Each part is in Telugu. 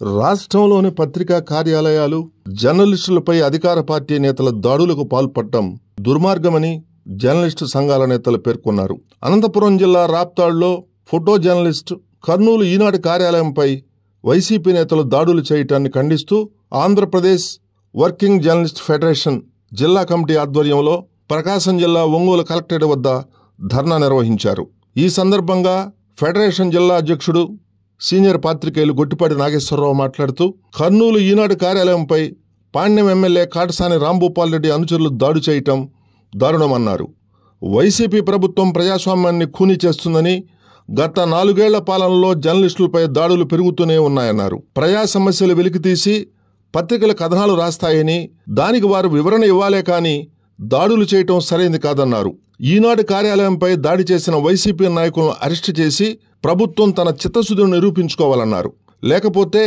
రాష్ట్రంలోని పత్రికా కార్యాలయాలు, జర్నలిస్టులపై అధికార పార్టీ నేతల దాడులకు పాల్పడటం దుర్మార్గమని జర్నలిస్టు సంఘాల నేతలు పేర్కొన్నారు. అనంతపురం జిల్లా రాప్తాడులో ఫోటో జర్నలిస్టు, కర్నూలు ఈనాడు కార్యాలయంపై వైసీపీ నేతలు దాడులు చేయటాన్ని ఖండిస్తూ ఆంధ్రప్రదేశ్ వర్కింగ్ జర్నలిస్ట్ ఫెడరేషన్ జిల్లా కమిటీ ఆధ్వర్యంలో ప్రకాశం జిల్లా ఒంగోలు కలెక్టరేట్ వద్ద ధర్నా నిర్వహించారు. ఈ సందర్భంగా ఫెడరేషన్ జిల్లా అధ్యక్షుడు సీనియర్ పాత్రికేయులు గొట్టిపాటి నాగేశ్వరరావు మాట్లాడుతూ కర్నూలు ఈనాడు కార్యాలయంపై పాణ్యం ఎమ్మెల్యే కాటసాని రాంభూపాల్ రెడ్డి అనుచరులు దాడి చేయటం దారుణమన్నారు. వైసీపీ ప్రభుత్వం ప్రజాస్వామ్యాన్ని ఖూనీ చేస్తుందని, గత 4 ఏళ్ల పాలనలో జర్నలిస్టులపై దాడులు పెరుగుతూనే ఉన్నాయన్నారు. ప్రజా సమస్యలు వెలికితీసి పత్రికల కథనాలు రాస్తాయని, దానికి వారు వివరణ ఇవ్వాలే కానీ దాడులు చేయటం సరైంది కాదన్నారు. ఈనాడు కార్యాలయంపై దాడి చేసిన వైసీపీ నాయకులను అరెస్టు చేసి ప్రభుత్వం తన చిత్తశుద్ధిని నిరూపించుకోవాలన్నారు. లేకపోతే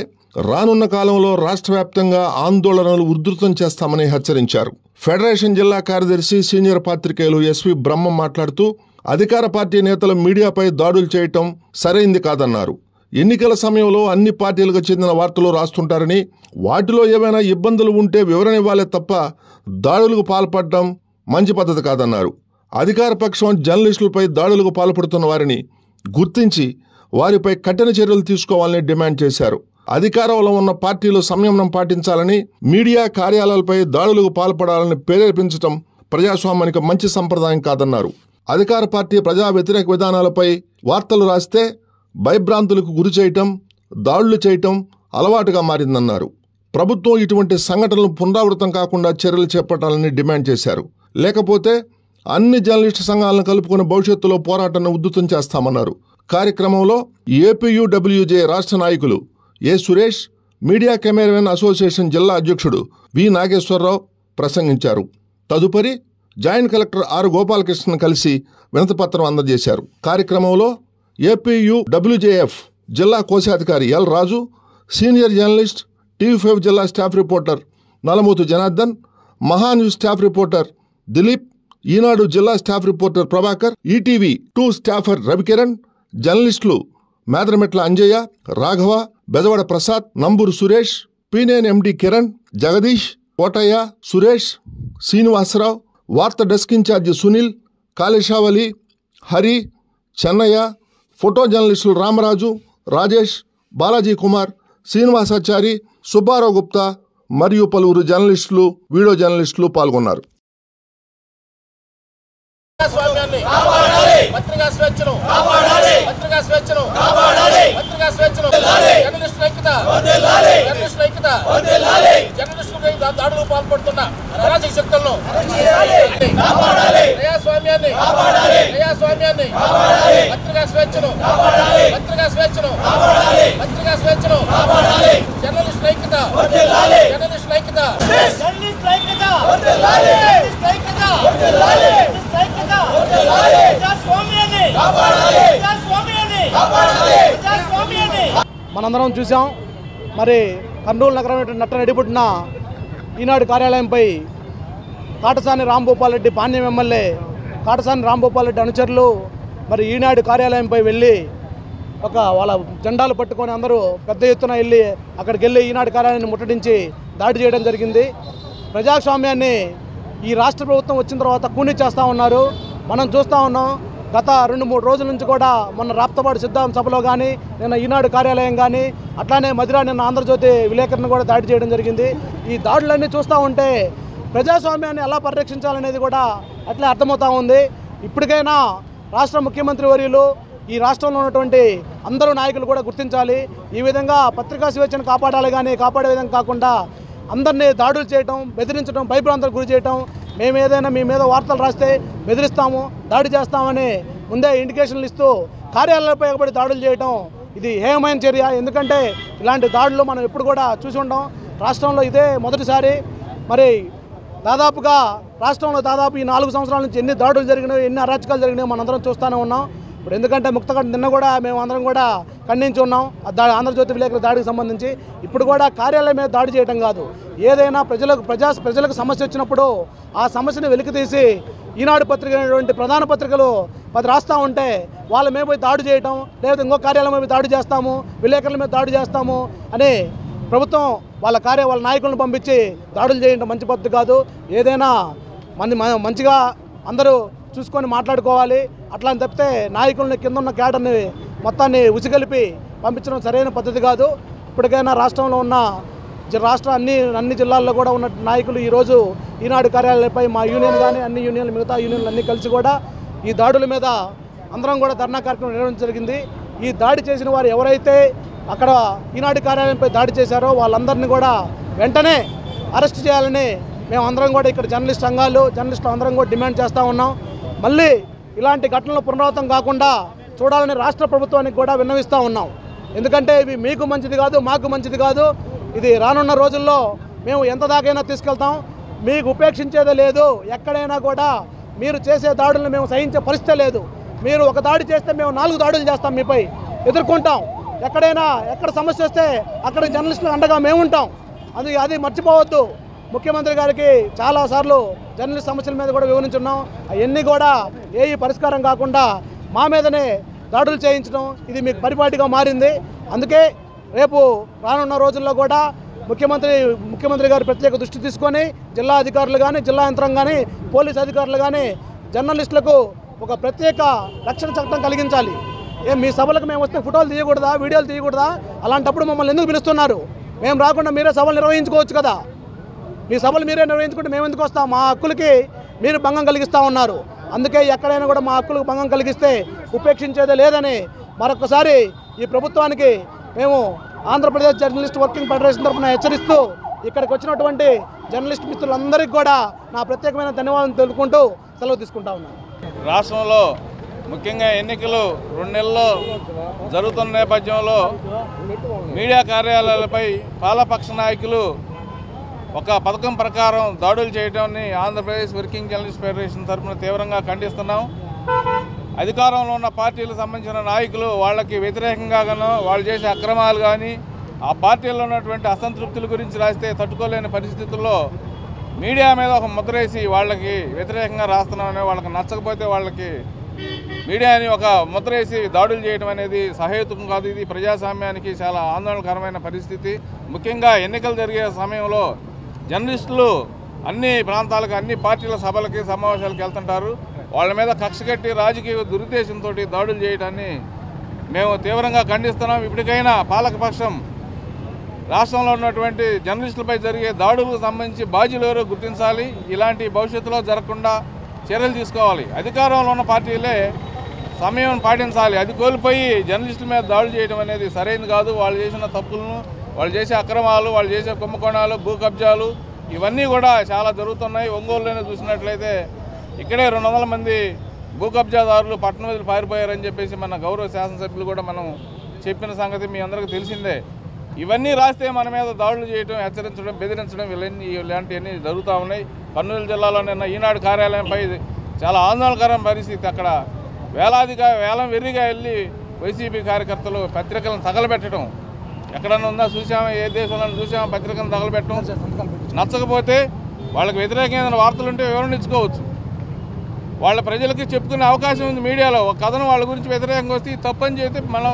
రానున్న కాలంలో రాష్ట్ర వ్యాప్తంగా ఆందోళనలు ఉధృతం చేస్తామని హెచ్చరించారు. ఫెడరేషన్ జిల్లా కార్యదర్శి సీనియర్ పాత్రికేయులు ఎస్వి బ్రహ్మం మాట్లాడుతూ అధికార పార్టీ నేతలు మీడియాపై దాడులు చేయటం సరైంది కాదన్నారు. ఎన్నికల సమయంలో అన్ని పార్టీలకు చెందిన వార్తలు రాస్తుంటారని, వాటిలో ఏవైనా ఇబ్బందులు ఉంటే వివరణ ఇవ్వాలే తప్ప దాడులకు పాల్పడడం మంచి పద్ధతి కాదన్నారు. అధికార పక్షం జర్నలిస్టులపై దాడులకు పాల్పడుతున్న వారిని గుర్తించి వారిపై కఠిన చర్యలు తీసుకోవాలని డిమాండ్ చేశారు. అధికారంలో ఉన్న పార్టీలు సంయమనం పాటించాలని, మీడియా కార్యాలయాలపై దాడులకు పాల్పడాలని ప్రేరేపించడం ప్రజాస్వామ్యానికి మంచి సంప్రదాయం కాదన్నారు. అధికార పార్టీ ప్రజా వ్యతిరేక విధానాలపై వార్తలు రాస్తే భయభ్రాంతులకు గురి చేయటం, దాడులు చేయటం అలవాటుగా మారిందన్నారు. ప్రభుత్వం ఇటువంటి సంఘటనలు పునరావృతం కాకుండా చర్యలు చేపట్టాలని డిమాండ్ చేశారు. లేకపోతే అన్ని జర్నలిస్టు సంఘాలను కలుపుకుని భవిష్యత్తులో పోరాటాన్ని ఉధృతం చేస్తామన్నారు. కార్యక్రమంలో ఏపీయూడబ్ల్యూజే రాష్ట్ర నాయకులు ఏ సురేష్, మీడియా కెమెరామెన్ అసోసియేషన్ జిల్లా అధ్యక్షుడు వి నాగేశ్వరరావు ప్రసంగించారు. తదుపరి జాయింట్ కలెక్టర్ ఆర్ గోపాలకృష్ణన్ కలిసి వినతిపత్రం అందజేశారు. కార్యక్రమంలో ఏపీయూడబ్ల్యూజేఎఫ్ జిల్లా కోశాధికారి L Raju, senior journalist, TV five జిల్లా staff reporter Nalamothu Janardhan, Maha news staff reporter Dilip, Eenadu జిల్లా staff reporter Prabhakar, ETV two staffer Ravikiran, జర్నలిస్టులు మేదరమెట్ల అంజయ్య, రాఘవ, బెజవాడ ప్రసాద్, నంబూరు సురేష్, పీనేన్ ఎండి Kiran, Jagadish, Kotaiah, Suresh, Srinivasa Rao, Vaartha desk in charge Sunil, Kaleshavali, Hari, Chennaiah, photo జర్నలిస్టులు రామరాజు, రాజేష్, బాలాజీ కుమార్, శ్రీనివాసాచారి, సుబ్బారావు గుప్తా మరియు పలువురు జర్నలిస్టులు, వీడియో జర్నలిస్టులు పాల్గొన్నారు. పత్రికా స్వేచ్ఛను పత్రికా స్వేచ్ఛను పత్రికా స్వేచ్ఛను జర్నలిస్టుల ఐక్యత జర్నలిస్టుల ఐక్యత జర్నలిస్టులపై దాడులు పాల్పడుతున్న అరాచక శక్తులను ప్రజాస్వామ్యాన్ని ప్రజాస్వామ్యాన్ని పత్రికా స్వేచ్ఛను పత్రికా స్వేచ్ఛను పత్రికా స్వేచ్ఛను జర్నలిస్టుల ఐక్యత జర్నలిస్టుల ఐక్యత మనందరం చూసాం. మరి కర్నూలు నగరం నట్ట నడిపుట్టిన ఈనాడు కార్యాలయంపై కాటసాని రాంభూపాల్ రెడ్డి పాణ్యం ఎమ్మెల్యే కాటసాని రాంభూపాల్ రెడ్డి అనుచరులు మరి ఈనాడు కార్యాలయంపై వెళ్ళి వాళ్ళ జెండాలు పట్టుకొని అందరూ పెద్ద ఎత్తున వెళ్ళి అక్కడికి వెళ్ళి ఈనాడు కార్యాలయాన్ని ముట్టడించి దాడి చేయడం జరిగింది. ప్రజాస్వామ్యాన్ని ఈ రాష్ట్ర ప్రభుత్వం వచ్చిన తర్వాత కూనీ చేస్తూ ఉన్నారు. మనం చూస్తూ ఉన్నాం. గత 2-3 రోజుల నుంచి కూడా మొన్న రాప్తాడు సిద్ధాంత సభలో కానీ, నిన్న ఈనాడు కార్యాలయం కానీ, అట్లానే మధిరా నిన్న ఆంధ్రజ్యోతి విలేకరులను కూడా దాడి చేయడం జరిగింది. ఈ దాడులన్నీ చూస్తూ ఉంటే ప్రజాస్వామ్యాన్ని ఎలా పరిరక్షించాలనేది కూడా అట్లే అర్థమవుతూ ఉంది. ఇప్పటికైనా రాష్ట్ర ముఖ్యమంత్రి వర్యులు, ఈ రాష్ట్రంలో ఉన్నటువంటి అందరూ నాయకులు కూడా గుర్తించాలి. ఈ విధంగా పత్రికా స్వేచ్ఛను కాపాడాలి, కానీ కాపాడే విధంగా కాకుండా అందరినీ దాడులు చేయటం, బెదిరించడం, భయభ్రాంతులకు గురి చేయటం, మేము ఏదైనా మీ మీద వార్తలు రాస్తే బెదిరిస్తాము, దాడి చేస్తామని ముందే ఇండికేషన్లు ఇస్తూ కార్యాలయాలపై ఎగబడి దాడులు చేయటం ఇది హేయమైన చర్య. ఎందుకంటే ఇలాంటి దాడులు మనం ఎప్పుడు కూడా చూసి ఉంటాం. రాష్ట్రంలో ఇదే మొదటిసారి. మరి దాదాపుగా రాష్ట్రంలో దాదాపు ఈ 4 సంవత్సరాల నుంచి ఎన్ని దాడులు జరిగినాయో, ఎన్ని అరాచకాలు జరిగినాయో మనందరం చూస్తూనే ఉన్నాం. ఇప్పుడు ఎందుకంటే ముక్తకంఠ నిన్న కూడా మేము అందరం కూడా ఖండించి ఉన్నాం ఆంధ్రజ్యోతి విలేకరుల దాడికి సంబంధించి. ఇప్పుడు కూడా కార్యాలయం మీద దాడి చేయడం కాదు, ఏదైనా ప్రజలకు సమస్య వచ్చినప్పుడు ఆ సమస్యను వెలికితీసి ఈనాడు పత్రిక అనేటువంటి ప్రధాన పత్రికలు 10 రాస్తూ ఉంటే వాళ్ళ మీద పోయి దాడి చేయటం, లేకపోతే ఇంకో కార్యాలయం మీద దాడి చేస్తాము, విలేకరుల మీద దాడి చేస్తాము అని ప్రభుత్వం వాళ్ళ నాయకులను పంపించి దాడులు చేయడం మంచి పద్ధతి కాదు. ఏదైనా మంచిగా అందరూ చూసుకొని మాట్లాడుకోవాలి. అట్లా అని తప్పితే నాయకుల్ని కింద ఉన్న క్యాడర్ని మొత్తాన్ని ఉసిగలిపి పంపించడం సరైన పద్ధతి కాదు. ఇప్పటికైనా రాష్ట్రంలో ఉన్న అన్ని జిల్లాల్లో కూడా ఉన్న నాయకులు ఈరోజు ఈనాడు కార్యాలయంపై మా యూనియన్ కానీ అన్ని యూనియన్లు మిగతా యూనియన్లు అన్నీ కలిసి కూడా ఈ దాడుల మీద అందరం కూడా ధర్నా కార్యక్రమం నిర్వహించడం జరిగింది. ఈ దాడి చేసిన వారు ఎవరైతే అక్కడ ఈనాడు కార్యాలయంపై దాడి చేశారో వాళ్ళందరినీ కూడా వెంటనే అరెస్ట్ చేయాలని మేము అందరం కూడా ఇక్కడ జర్నలిస్టులు అందరం కూడా డిమాండ్ చేస్తూ ఉన్నాం. మళ్ళీ ఇలాంటి ఘటనలు పునరావృతం కాకుండా చూడాలని రాష్ట్ర ప్రభుత్వానికి కూడా విన్నవిస్తూ ఉన్నాం. ఎందుకంటే ఇవి మీకు మంచిది కాదు, మాకు మంచిది కాదు. ఇది రానున్న రోజుల్లో మేము ఎంత దాకైనా తీసుకెళ్తాం. మీకు ఉపేక్షించేదే లేదు. ఎక్కడైనా కూడా మీరు చేసే దాడులను మేము సహించే పరిస్థితి లేదు. మీరు ఒక దాడి చేస్తే మేము 4 దాడులు చేస్తాం, మీపై ఎదుర్కొంటాం. ఎక్కడ సమస్య వస్తే అక్కడ జర్నలిస్టులు అండగా మేము ఉంటాం. అది మర్చిపోవద్దు. ముఖ్యమంత్రి గారికి చాలాసార్లు జర్నలిస్ట్ సమస్యల మీద కూడా వివరించున్నాం. అవన్నీ కూడా పరిష్కారం కాకుండా మా మీదనే దాడులు చేయించడం ఇది మీకు పరిపాటిగా మారింది. అందుకే రేపు రానున్న రోజుల్లో కూడా ముఖ్యమంత్రి గారు ప్రత్యేక దృష్టి తీసుకొని జిల్లా అధికారులు కానీ, జిల్లా యంత్రం కానీ, పోలీస్ అధికారులు కానీ జర్నలిస్టులకు ఒక ప్రత్యేక రక్షణ చట్టం కలిగించాలి. మీ సభలకు మేము వస్తే ఫోటోలు తీయకూడదా, వీడియోలు తీయకూడదా? అలాంటప్పుడు మమ్మల్ని ఎందుకు పిలుస్తున్నారు? మేము రాకుండా మీరే సభలు నిర్వహించుకోవచ్చు కదా. మీ సభలు మీరే నిర్వహించుకుంటే మేము ఎందుకు వస్తాం? మా హక్కులకి మీరు భంగం కలిగిస్తూ ఉన్నారు. అందుకే ఎక్కడైనా కూడా మా హక్కులకు భంగం కలిగిస్తే ఉపేక్షించేదే లేదని మరొకసారి ఈ ప్రభుత్వానికి మేము ఆంధ్రప్రదేశ్ జర్నలిస్ట్ వర్కింగ్ ఫెడరేషన్ తరఫున హెచ్చరిస్తూ ఇక్కడికి వచ్చినటువంటి జర్నలిస్ట్ మిత్రులందరికీ కూడా నా ప్రత్యేకమైన ధన్యవాదాలు తెలుపుకుంటూ సెలవు తీసుకుంటా ఉన్నాను. రాష్ట్రంలో ముఖ్యంగా ఎన్నికలు 2 నెలల్లో జరుగుతున్న నేపథ్యంలో మీడియా కార్యాలయాలపై పాలపక్ష నాయకులు ఒక పథకం ప్రకారం దాడులు చేయడాన్ని ఆంధ్రప్రదేశ్ వర్కింగ్ జర్నలిస్ట్ ఫెడరేషన్ తరఫున తీవ్రంగా ఖండిస్తున్నాం. అధికారంలో ఉన్న పార్టీలకు సంబంధించిన నాయకులు వాళ్ళకి వ్యతిరేకంగా వాళ్ళు చేసే అక్రమాలు కానీ ఆ పార్టీల్లో ఉన్నటువంటి అసంతృప్తుల గురించి రాస్తే తట్టుకోలేని పరిస్థితుల్లో మీడియా మీద ఒక ముద్ర వేసి వాళ్ళకి వ్యతిరేకంగా రాస్తున్నామని, వాళ్ళకి నచ్చకపోతే వాళ్ళకి మీడియాని ఒక ముద్ర వేసి దాడులు చేయడం అనేది సహేతుకం కాదు. ఇది ప్రజాస్వామ్యానికి చాలా ఆందోళనకరమైన పరిస్థితి. ముఖ్యంగా ఎన్నికలు జరిగే సమయంలో జర్నలిస్టులు అన్ని ప్రాంతాలకు, అన్ని పార్టీల సభలకి, సమావేశాలకు వెళ్తుంటారు. వాళ్ళ మీద కక్ష కట్టి రాజకీయ దురుద్దేశంతో దాడులు చేయడాన్ని మేము తీవ్రంగా ఖండిస్తున్నాం. ఇప్పటికైనా పాలకపక్షం రాష్ట్రంలో ఉన్నటువంటి జర్నలిస్టులపై జరిగే దాడులకు సంబంధించి బాధ్యులు ఎవరో గుర్తించాలి. ఇలాంటి భవిష్యత్తులో జరగకుండా చర్యలు తీసుకోవాలి. అధికారంలో ఉన్న పార్టీలే సమయం పాటించాలి. అది కోల్పోయి జర్నలిస్టుల మీద దాడులు చేయడం అనేది సరైనది కాదు. వాళ్ళు చేసిన తప్పులను, వాళ్ళు చేసే అక్రమాలు, వాళ్ళు చేసే కుంభకోణాలు, భూ కబ్జాలు ఇవన్నీ కూడా చాలా జరుగుతున్నాయి. ఒంగోలులోనే చూసినట్లయితే ఇక్కడే 200 మంది భూ కబ్జాదారులు పట్టణం వదిలి పారిపోయారని చెప్పేసి మన గౌరవ శాసనసభ్యులు కూడా మనం చెప్పిన సంగతి మీ అందరికీ తెలిసిందే. ఇవన్నీ రాస్తే మన మీద దాడులు చేయడం, హెచ్చరించడం, బెదిరించడం ఇలాంటివన్నీ జరుగుతూ ఉన్నాయి. కర్నూలు జిల్లాలో నిన్న ఈనాడు కార్యాలయంపై చాలా ఆందోళనకరమైన పరిస్థితి. అక్కడ వేలం వెర్రిగా వెళ్ళి వైసీపీ కార్యకర్తలు పత్రికలను తగలబెట్టడం ఎక్కడన్నా ఉందా చూసామా? ఏ దేశంలో చూసామా? పత్రికలను తగలబెట్టడం. నచ్చకపోతే వాళ్ళకి వ్యతిరేకమైన వార్తలుంటే వివరణ ఇచ్చుకోవచ్చు. వాళ్ళ ప్రజలకి చెప్పుకునే అవకాశం ఉంది మీడియాలో. ఒక కథను వాళ్ళ గురించి వ్యతిరేకంగా వస్తే తప్పని చేస్తే మనం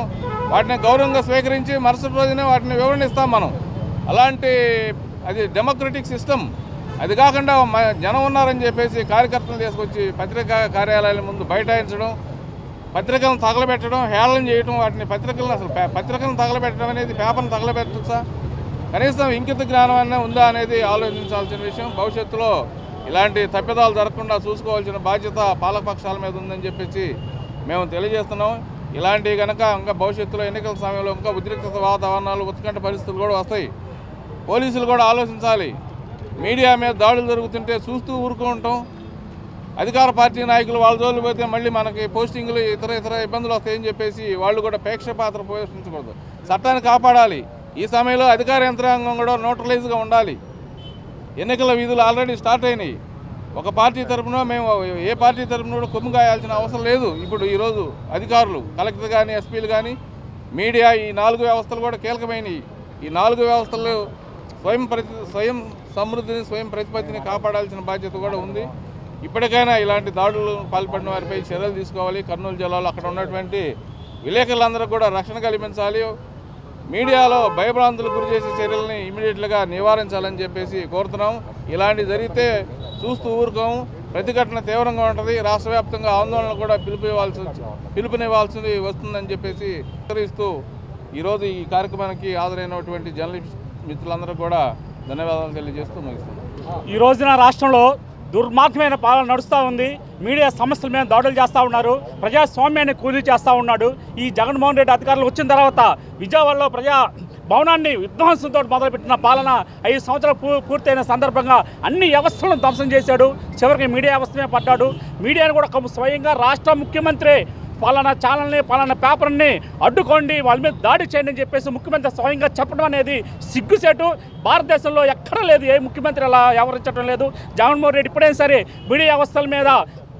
వాటిని గౌరవంగా స్వీకరించి మరుసటి రోజునే వాటిని వివరణిస్తాం మనం. అలాంటి అది డెమోక్రటిక్ సిస్టమ్. అది కాకుండా జనం ఉన్నారని చెప్పేసి కార్యకర్తలు తీసుకొచ్చి పత్రికా కార్యాలయాల ముందు బైఠాయించడం, పత్రికలను తగలబెట్టడం, హేళన చేయడం, వాటిని పత్రికలను తగలబెట్టడం అనేది, పేపర్ను తగలబెట్టచ్చా? కనీసం ఇంకిత జ్ఞానం అనే ఉందా అనేది ఆలోచించాల్సిన విషయం. భవిష్యత్తులో ఇలాంటి తప్పిదాలు జరగకుండా చూసుకోవాల్సిన బాధ్యత పాలకపక్షాల మీద ఉందని చెప్పేసి మేము తెలియజేస్తున్నాం. ఇలాంటివి కనుక ఇంకా భవిష్యత్తులో ఎన్నికల సమయంలో ఇంకా ఉద్రిక్తత వాతావరణాలు, ఉత్కంఠ పరిస్థితులు కూడా వస్తాయి. పోలీసులు కూడా ఆలోచించాలి. మీడియా మీద దాడులు జరుగుతుంటే చూస్తూ ఊరుకుంటాం. అధికార పార్టీ నాయకులు వాళ్ళ జోలు పోతే మళ్ళీ మనకి పోస్టింగ్లు ఇతర ఇబ్బందులు వస్తాయని చెప్పేసి వాళ్ళు కూడా ప్రేక్షపాత్ర పోషించకూడదు. చట్టాన్ని కాపాడాలి. ఈ సమయంలో అధికార యంత్రాంగం కూడా న్యూట్రలైజ్గా ఉండాలి. ఎన్నికల విధులు ఆల్రెడీ స్టార్ట్ అయినాయి. ఒక పార్టీ తరఫున మేము ఏ పార్టీ తరఫున కూడా కొమ్ము కాయాల్సిన అవసరం లేదు. ఇప్పుడు ఈరోజు అధికారులు, కలెక్టర్ కానీ, ఎస్పీలు కానీ, మీడియా, ఈ 4 వ్యవస్థలు కూడా కీలకమైనవి. ఈ 4 వ్యవస్థలు స్వయం సమృద్ధిని, స్వయం ప్రతిపత్తిని కాపాడాల్సిన బాధ్యత కూడా ఉంది. ఇప్పటికైనా ఇలాంటి దాడులు పాల్పడిన వారిపై చర్యలు తీసుకోవాలి. కర్నూలు జిల్లాలో అక్కడ ఉన్నటువంటి విలేకరులందరూ కూడా రక్షణ కల్పించాలి. మీడియాలో భయభ్రాంతులకు గురి చేసే చర్యలని ఇమీడియట్గా నివారించాలని చెప్పేసి కోరుతున్నాం. ఇలాంటి జరిగితే చూస్తూ ఊరుకోము. ప్రతిఘటన తీవ్రంగా ఉంటుంది. రాష్ట్ర వ్యాప్తంగా ఆందోళన కూడా పిలుపునివ్వాల్సి వస్తుందని చెప్పేసి హెచ్చరిస్తూ ఈరోజు ఈ కార్యక్రమానికి హాజరైనటువంటి జర్నలిస్ట్ మిత్రులందరూ కూడా ధన్యవాదాలు తెలియజేస్తూ ముగిస్తున్నాం. ఈ రోజున రాష్ట్రంలో దుర్మార్గమైన పాలన నడుస్తూ ఉంది. మీడియా సమస్యల మీద దాడులు చేస్తూ ఉన్నారు. ప్రజాస్వామ్యాన్ని కూలీ చేస్తూ ఉన్నాడు. ఈ జగన్మోహన్ రెడ్డి అధికారులు వచ్చిన తర్వాత విజయవాడలో ప్రజా భవనాన్ని విధ్వంసంతో మొదలుపెట్టిన పాలన 5 సంవత్సరాలు పూర్తయిన సందర్భంగా అన్ని వ్యవస్థలను ధ్వంసం చేశాడు. చివరికి మీడియా వ్యవస్థనే పడ్డాడు. మీడియాను కూడా స్వయంగా రాష్ట్ర ముఖ్యమంత్రి పలానా ఛానల్ని పలానా పేపర్ని అడ్డుకోండి, వాళ్ళ మీద దాడి చేయండి అని చెప్పేసి ముఖ్యమంత్రి స్వయంగా చెప్పడం అనేది సిగ్గుసేటు. భారతదేశంలో ఎక్కడా లేదు, ఏ ముఖ్యమంత్రి అలా వ్యవహరించడం లేదు. జగన్మోహన్ రెడ్డి ఇప్పుడైనా సరే మీడియా వ్యవస్థల మీద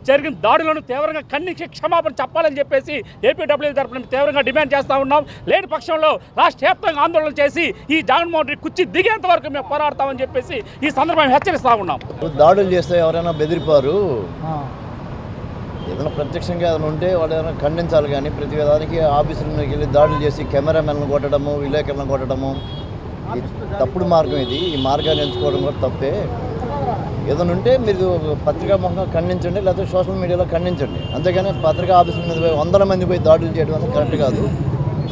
జరిగిన దాడులను తీవ్రంగా ఖండించి క్షమాపణ చెప్పాలని చెప్పేసి ఏపీడబ్ల్యూ తరఫున తీవ్రంగా డిమాండ్ చేస్తూ ఉన్నాం. లేని పక్షంలో రాష్ట్ర వ్యాప్తంగా ఆందోళన చేసి ఈ జగన్మోహన్ రెడ్డి కుర్చీ దిగేంత వరకు మేము పోరాడతామని చెప్పేసి ఈ సందర్భంగా హెచ్చరిస్తూ ఉన్నాం. దాడులు చేస్తే ఎవరైనా బెదిరిపారు, ఏదైనా ప్రత్యక్షంగా ఏదైనా ఉంటే వాళ్ళు ఏదైనా ఖండించాలి. కానీ ప్రతి దానికి ఆఫీసులకు వెళ్ళి దాడులు చేసి కెమెరామెన్లను కొట్టడము, విలేకరులను కొట్టడము తప్పుడు మార్గం. ఇది ఈ మార్గాన్ని ఎంచుకోవడం కూడా తప్పే. ఏదైనా ఉంటే మీరు పత్రికా ముఖంగా ఖండించండి, లేకపోతే సోషల్ మీడియాలో ఖండించండి. అంతేగాని పత్రికా ఆఫీసుల మీద పోయి 100 మంది పోయి దాడులు చేయడం అనేది కరెక్ట్ కాదు.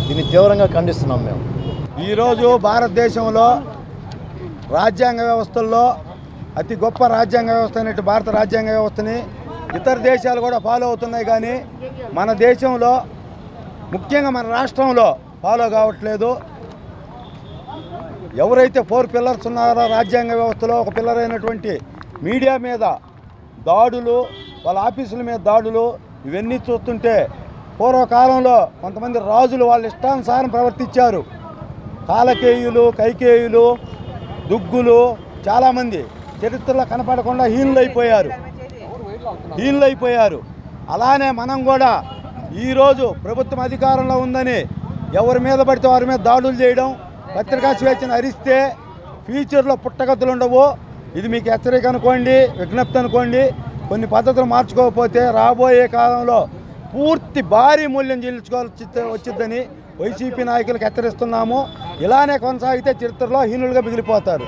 దీన్ని తీవ్రంగా ఖండిస్తున్నాం మేము. ఈరోజు భారతదేశంలో రాజ్యాంగ వ్యవస్థల్లో అతి గొప్ప రాజ్యాంగ వ్యవస్థ అయినట్టు భారత రాజ్యాంగ వ్యవస్థని ఇతర దేశాలు కూడా ఫాలో అవుతున్నాయి. కానీ మన దేశంలో ముఖ్యంగా మన రాష్ట్రంలో ఫాలో కావట్లేదు. ఎవరైతే 4 పిల్లర్స్ ఉన్నారో రాజ్యాంగ వ్యవస్థలో ఒక పిల్లర్ అయినటువంటి మీడియా మీద దాడులు, వాళ్ళ ఆఫీసుల మీద దాడులు, ఇవన్నీ చూస్తుంటే పూర్వకాలంలో కొంతమంది రాజులు వాళ్ళ ఇష్టానుసారం ప్రవర్తించారు. కాలకేయులు, కైకేయులు, దుగ్గులు చాలామంది చరిత్రలో కనపడకుండా హీనులైపోయారు. అలానే మనం కూడా ఈరోజు ప్రభుత్వం అధికారంలో ఉందని ఎవరి మీద పడితే వారి మీద దాడులు చేయడం, పత్రికా స్వేచ్ఛను హరిస్తే ఫ్యూచర్లో పుట్టగతులు ఉండవు. ఇది మీకు హెచ్చరిక అనుకోండి, విజ్ఞప్తి అనుకోండి. కొన్ని పద్ధతులు మార్చుకోకపోతే రాబోయే కాలంలో పూర్తి భారీ మూల్యం చెల్లించుకోవాల్సి వచ్చిద్దని వైసీపీ నాయకులకు హెచ్చరిస్తున్నాము. ఇలానే కొనసాగితే చరిత్రలో హీనులుగా మిగిలిపోతారు.